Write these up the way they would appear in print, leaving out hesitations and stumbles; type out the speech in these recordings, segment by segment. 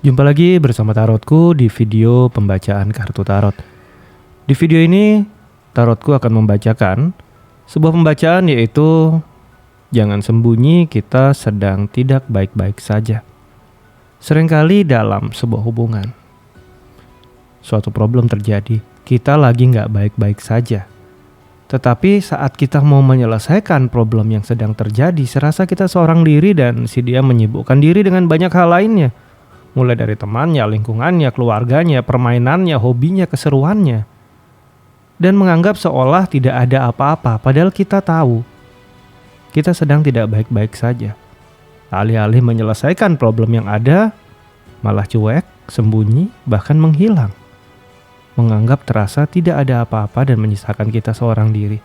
Jumpa lagi bersama Tarotku di video pembacaan kartu tarot. Di video ini, Tarotku akan membacakan sebuah pembacaan yaitu jangan sembunyi kita sedang tidak baik-baik saja. Seringkali dalam sebuah hubungan, suatu problem terjadi, kita lagi nggak baik-baik saja. Tetapi saat kita mau menyelesaikan problem yang sedang terjadi, serasa kita seorang diri dan si dia menyibukkan diri dengan banyak hal lainnya. Mulai dari temannya, lingkungannya, keluarganya, permainannya, hobinya, keseruannya. Dan menganggap seolah tidak ada apa-apa, padahal kita tahu kita sedang tidak baik-baik saja. Alih-alih menyelesaikan problem yang ada, malah cuek, sembunyi, bahkan menghilang. Menganggap terasa tidak ada apa-apa dan menyisakan kita seorang diri.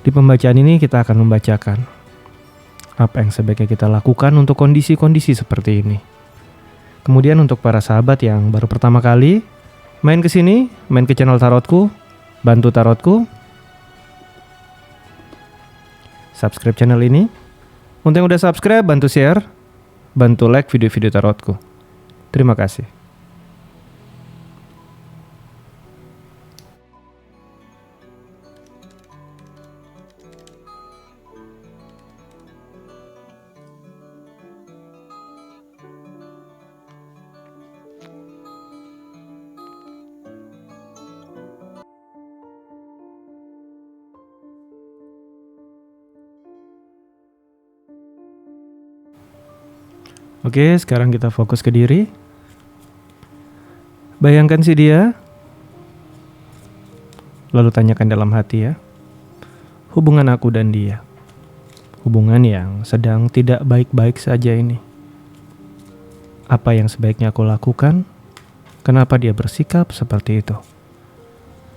Di pembacaan ini kita akan membacakan apa yang sebaiknya kita lakukan untuk kondisi-kondisi seperti ini. Kemudian untuk para sahabat yang baru pertama kali main ke sini, main ke channel Tarotku, bantu Tarotku subscribe channel ini. Untuk yang udah subscribe, bantu share, bantu like video-video Tarotku. Terima kasih. Oke, sekarang kita fokus ke diri. Bayangkan si dia, lalu tanyakan dalam hati ya. Hubungan aku dan dia, hubungan yang sedang tidak baik-baik saja ini. Apa yang sebaiknya aku lakukan? Kenapa dia bersikap seperti itu?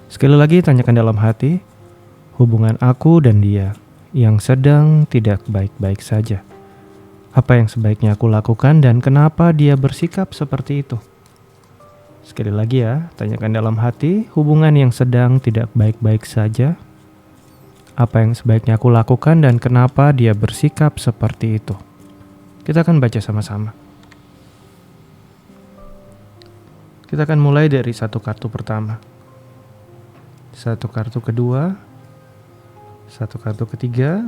Sekali lagi tanyakan dalam hati, hubungan aku dan dia yang sedang tidak baik-baik saja. Apa yang sebaiknya aku lakukan dan kenapa dia bersikap seperti itu? Sekali lagi ya, tanyakan dalam hati, hubungan yang sedang tidak baik-baik saja. Apa yang sebaiknya aku lakukan dan kenapa dia bersikap seperti itu? Kita akan baca sama-sama. Kita akan mulai dari satu kartu pertama, satu kartu kedua, satu kartu ketiga,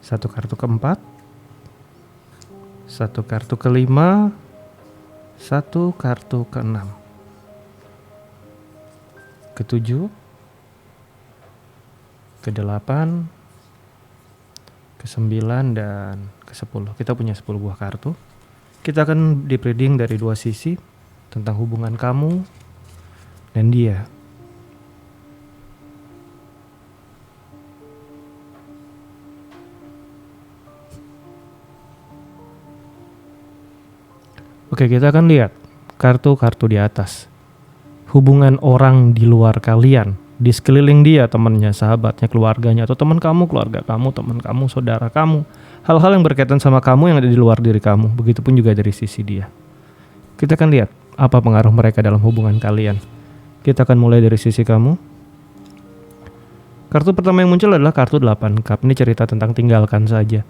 satu kartu keempat, satu kartu kelima, satu kartu keenam, ketujuh, kedelapan, kesembilan, dan kesepuluh. Kita punya 10 buah kartu. Kita akan di-reading dari dua sisi tentang hubungan kamu dan dia. Oke, kita akan lihat kartu-kartu di atas. Hubungan orang di luar kalian, di sekeliling dia, temannya, sahabatnya, keluarganya, atau teman kamu, keluarga kamu, teman kamu, saudara kamu. Hal-hal yang berkaitan sama kamu yang ada di luar diri kamu, begitupun juga dari sisi dia. Kita akan lihat apa pengaruh mereka dalam hubungan kalian. Kita akan mulai dari sisi kamu. Kartu pertama yang muncul adalah kartu 8 cup. Ini cerita tentang tinggalkan saja.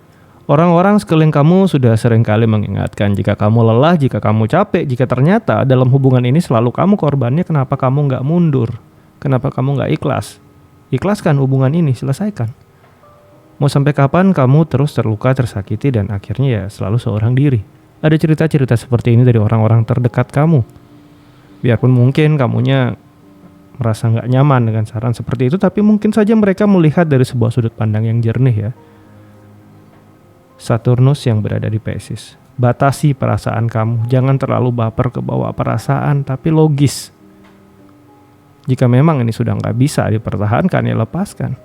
Orang-orang sekeliling kamu sudah seringkali mengingatkan jika kamu lelah, jika kamu capek, jika ternyata dalam hubungan ini selalu kamu korbannya, kenapa kamu nggak mundur? Kenapa kamu nggak ikhlas? Ikhlaskan hubungan ini, selesaikan. Mau sampai kapan kamu terus terluka, tersakiti, dan akhirnya ya selalu seorang diri? Ada cerita-cerita seperti ini dari orang-orang terdekat kamu. Biarpun mungkin kamunya merasa nggak nyaman dengan saran seperti itu, tapi mungkin saja mereka melihat dari sebuah sudut pandang yang jernih ya. Saturnus yang berada di Pisces. Batasi perasaan kamu. Jangan terlalu baper ke bawah perasaan, tapi logis. Jika memang ini sudah nggak bisa dipertahankan, ya lepaskan.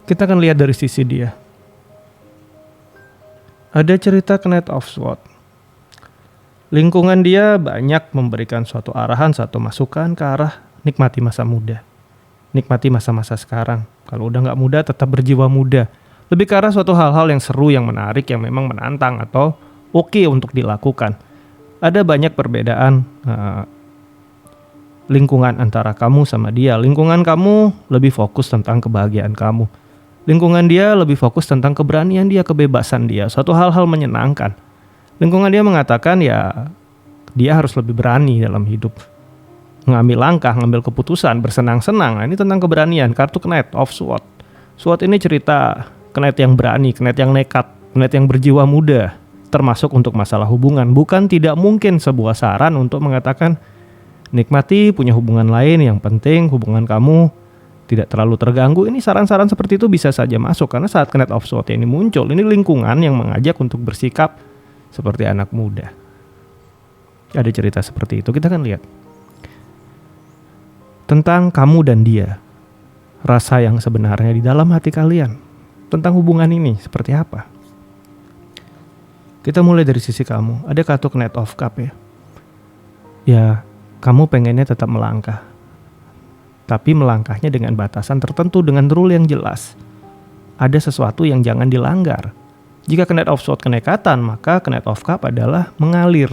Kita akan lihat dari sisi dia. Ada cerita Knight of Swords. Lingkungan dia banyak memberikan suatu arahan, suatu masukan ke arah nikmati masa muda. Nikmati masa-masa sekarang. Kalau udah nggak muda, tetap berjiwa muda. Lebih ke arah suatu hal-hal yang seru, yang menarik, yang memang menantang atau oke untuk dilakukan. Ada banyak perbedaan lingkungan antara kamu sama dia. Lingkungan kamu lebih fokus tentang kebahagiaan kamu. Lingkungan dia lebih fokus tentang keberanian dia, kebebasan dia, suatu hal-hal menyenangkan. Lingkungan dia mengatakan ya dia harus lebih berani dalam hidup. Ngambil langkah, ngambil keputusan, bersenang-senang. Nah, ini tentang keberanian, kartu Knight of Swords. Swords ini cerita Knight yang berani, Knight yang nekat, Knight yang berjiwa muda, termasuk untuk masalah hubungan. Bukan tidak mungkin sebuah saran untuk mengatakan nikmati punya hubungan lain, yang penting hubungan kamu tidak terlalu terganggu. Ini saran-saran seperti itu bisa saja masuk, karena saat Knight of Swords ini muncul, ini lingkungan yang mengajak untuk bersikap seperti anak muda. Ada cerita seperti itu, kita kan lihat tentang kamu dan dia, rasa yang sebenarnya di dalam hati kalian tentang hubungan ini seperti apa. Kita mulai dari sisi kamu. Ada kartu Knight of Cup ya. Ya, kamu pengennya tetap melangkah, tapi melangkahnya dengan batasan tertentu, dengan rule yang jelas. Ada sesuatu yang jangan dilanggar. Jika Knight of Swords kenekatan, maka Knight of Cup adalah mengalir,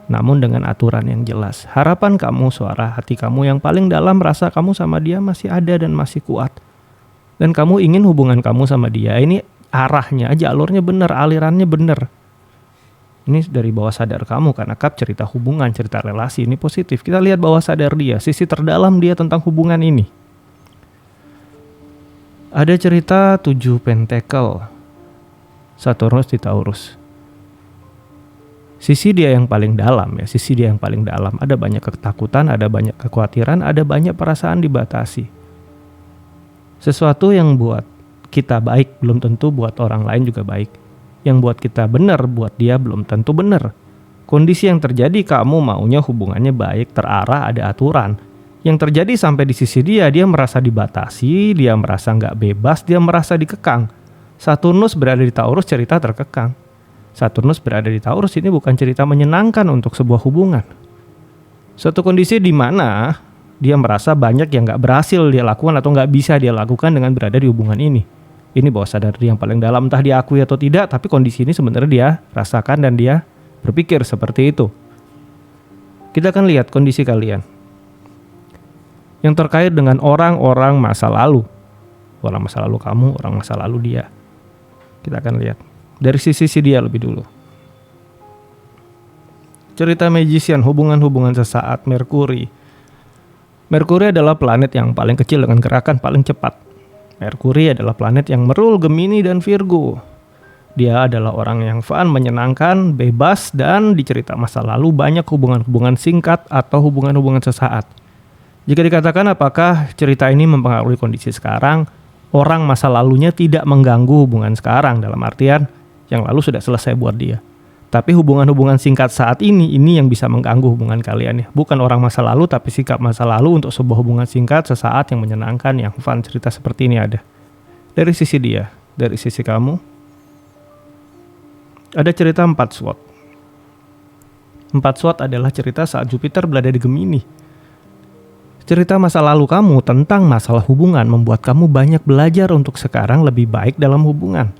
namun dengan aturan yang jelas. Harapan kamu, suara hati kamu yang paling dalam, rasa kamu sama dia masih ada dan masih kuat. Dan kamu ingin hubungan kamu sama dia ini arahnya, jalurnya benar, alirannya benar. Ini dari bawah sadar kamu, karena Cup cerita hubungan, cerita relasi, ini positif. Kita lihat bawah sadar dia, sisi terdalam dia tentang hubungan ini. Ada cerita 7 pentakel, Saturnus di Taurus. Sisi dia yang paling dalam ya, sisi dia yang paling dalam. Ada banyak ketakutan, ada banyak kekhawatiran, ada banyak perasaan dibatasi. Sesuatu yang buat kita baik belum tentu buat orang lain juga baik. Yang buat kita benar buat dia belum tentu benar. Kondisi yang terjadi, kamu maunya hubungannya baik, terarah, ada aturan. Yang terjadi sampai di sisi dia merasa dibatasi, dia merasa nggak bebas, dia merasa dikekang. Saturnus berada di Taurus, cerita terkekang. Saturnus berada di Taurus ini bukan cerita menyenangkan untuk sebuah hubungan. Suatu kondisi di mana dia merasa banyak yang gak berhasil dia lakukan atau gak bisa dia lakukan dengan berada di hubungan ini. Ini bawah sadar dia yang paling dalam, entah diakui atau tidak, tapi kondisi ini sebenarnya dia rasakan dan dia berpikir seperti itu. Kita akan lihat kondisi kalian yang terkait dengan orang-orang masa lalu. Orang masa lalu kamu, orang masa lalu dia. Kita akan lihat dari sisi dia lebih dulu. Cerita Magician, hubungan-hubungan sesaat. Merkuri. Merkuri adalah planet yang paling kecil dengan gerakan paling cepat. Merkuri adalah planet yang merul Gemini dan Virgo. Dia adalah orang yang fun, menyenangkan, bebas, dan di cerita masa lalu banyak hubungan-hubungan singkat atau hubungan-hubungan sesaat. Jika dikatakan apakah cerita ini mempengaruhi kondisi sekarang, orang masa lalunya tidak mengganggu hubungan sekarang, dalam artian yang lalu sudah selesai buat dia. Tapi hubungan-hubungan singkat saat ini yang bisa mengganggu hubungan kalian ya. Bukan orang masa lalu, tapi sikap masa lalu untuk sebuah hubungan singkat sesaat yang menyenangkan, yang fun. Cerita seperti ini ada. Dari sisi dia, dari sisi kamu, ada cerita 4 SWOT. 4 SWOT adalah cerita saat Jupiter berada di Gemini. Cerita masa lalu kamu tentang masalah hubungan membuat kamu banyak belajar untuk sekarang lebih baik dalam hubungan.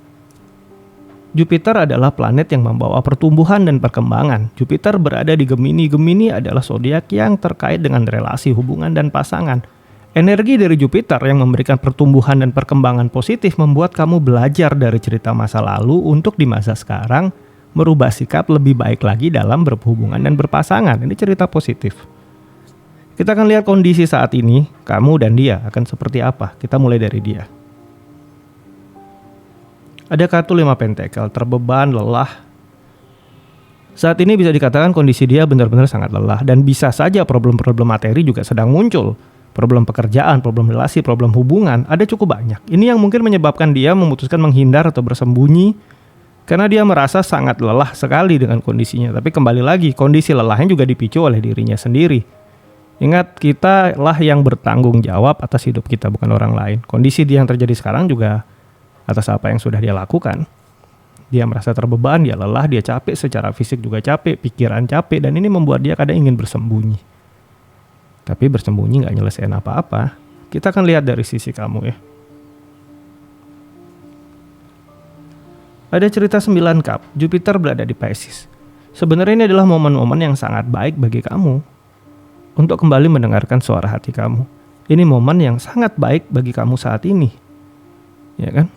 Jupiter adalah planet yang membawa pertumbuhan dan perkembangan. Jupiter berada di Gemini. Gemini adalah zodiak yang terkait dengan relasi, hubungan, dan pasangan. Energi dari Jupiter yang memberikan pertumbuhan dan perkembangan positif membuat kamu belajar dari cerita masa lalu untuk di masa sekarang merubah sikap lebih baik lagi dalam berhubungan dan berpasangan. Ini cerita positif. Kita akan lihat kondisi saat ini, kamu dan dia akan seperti apa. Kita mulai dari dia. Ada kartu 5 pentakel, terbeban, lelah. Saat ini bisa dikatakan kondisi dia benar-benar sangat lelah. Dan bisa saja problem-problem materi juga sedang muncul. Problem pekerjaan, problem relasi, problem hubungan, ada cukup banyak. Ini yang mungkin menyebabkan dia memutuskan menghindar atau bersembunyi. Karena dia merasa sangat lelah sekali dengan kondisinya. Tapi kembali lagi, kondisi lelahnya juga dipicu oleh dirinya sendiri. Ingat, kita lah yang bertanggung jawab atas hidup kita, bukan orang lain. Kondisi dia yang terjadi sekarang juga atas apa yang sudah dia lakukan. Dia merasa terbeban, dia lelah, dia capek, secara fisik juga capek, pikiran capek, dan ini membuat dia kadang ingin bersembunyi. Tapi bersembunyi gak nyelesain apa-apa. Kita akan lihat dari sisi kamu ya. Ada cerita 9 cup, Jupiter berada di Pisces. Sebenarnya ini adalah momen-momen yang sangat baik bagi kamu untuk kembali mendengarkan suara hati kamu. Ini momen yang sangat baik bagi kamu saat ini. Ya kan?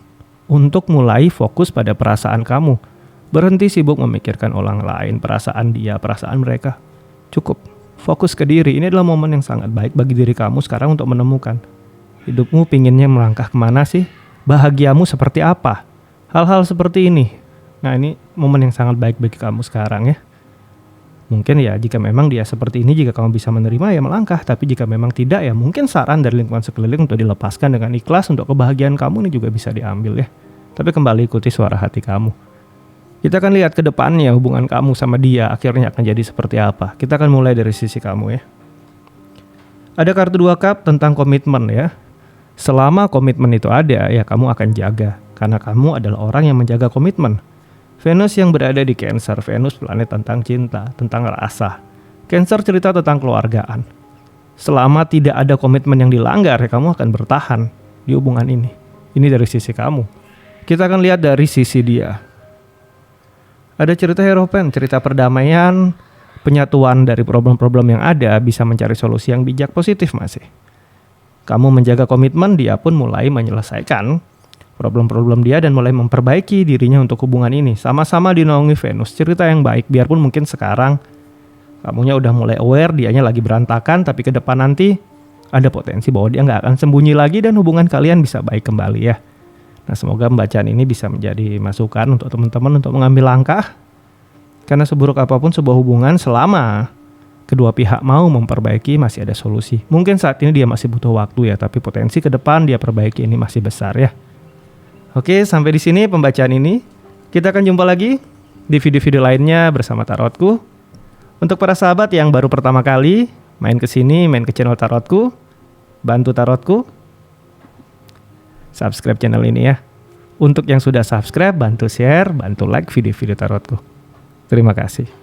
Untuk mulai fokus pada perasaan kamu. Berhenti sibuk memikirkan orang lain, perasaan dia, perasaan mereka. Cukup, fokus ke diri. Ini adalah momen yang sangat baik bagi diri kamu sekarang untuk menemukan hidupmu pinginnya melangkah kemana sih? Bahagiamu seperti apa? Hal-hal seperti ini. Nah, ini momen yang sangat baik bagi kamu sekarang ya. Mungkin ya jika memang dia seperti ini, jika kamu bisa menerima ya melangkah. Tapi jika memang tidak ya mungkin saran dari lingkungan sekeliling untuk dilepaskan dengan ikhlas untuk kebahagiaan kamu ini juga bisa diambil ya. Tapi kembali ikuti suara hati kamu. Kita akan lihat ke depannya hubungan kamu sama dia akhirnya akan jadi seperti apa. Kita akan mulai dari sisi kamu ya. Ada kartu 2 cup tentang komitmen ya. Selama komitmen itu ada ya kamu akan jaga. Karena kamu adalah orang yang menjaga komitmen. Venus yang berada di Cancer, Venus planet tentang cinta, tentang rasa. Cancer cerita tentang keluargaan. Selama tidak ada komitmen yang dilanggar, ya kamu akan bertahan di hubungan ini. Ini dari sisi kamu. Kita akan lihat dari sisi dia. Ada cerita Hierophant, cerita perdamaian, penyatuan dari problem-problem yang ada, bisa mencari solusi yang bijak positif masih. Kamu menjaga komitmen, dia pun mulai menyelesaikan problem-problem dia dan mulai memperbaiki dirinya untuk hubungan ini. Sama-sama dinaungi Venus, cerita yang baik, biarpun mungkin sekarang kamunya udah mulai aware, dianya lagi berantakan, tapi ke depan nanti ada potensi bahwa dia nggak akan sembunyi lagi dan hubungan kalian bisa baik kembali ya. Nah, semoga pembacaan ini bisa menjadi masukan untuk teman-teman untuk mengambil langkah. Karena seburuk apapun sebuah hubungan, selama kedua pihak mau memperbaiki masih ada solusi. Mungkin saat ini dia masih butuh waktu ya, tapi potensi ke depan dia perbaiki ini masih besar ya. Oke, sampai di sini pembacaan ini. Kita akan jumpa lagi di video-video lainnya bersama Tarotku. Untuk para sahabat yang baru pertama kali main ke sini, main ke channel Tarotku, bantu Tarotku subscribe channel ini ya. Untuk yang sudah subscribe, bantu share, bantu like video-video Tarotku. Terima kasih.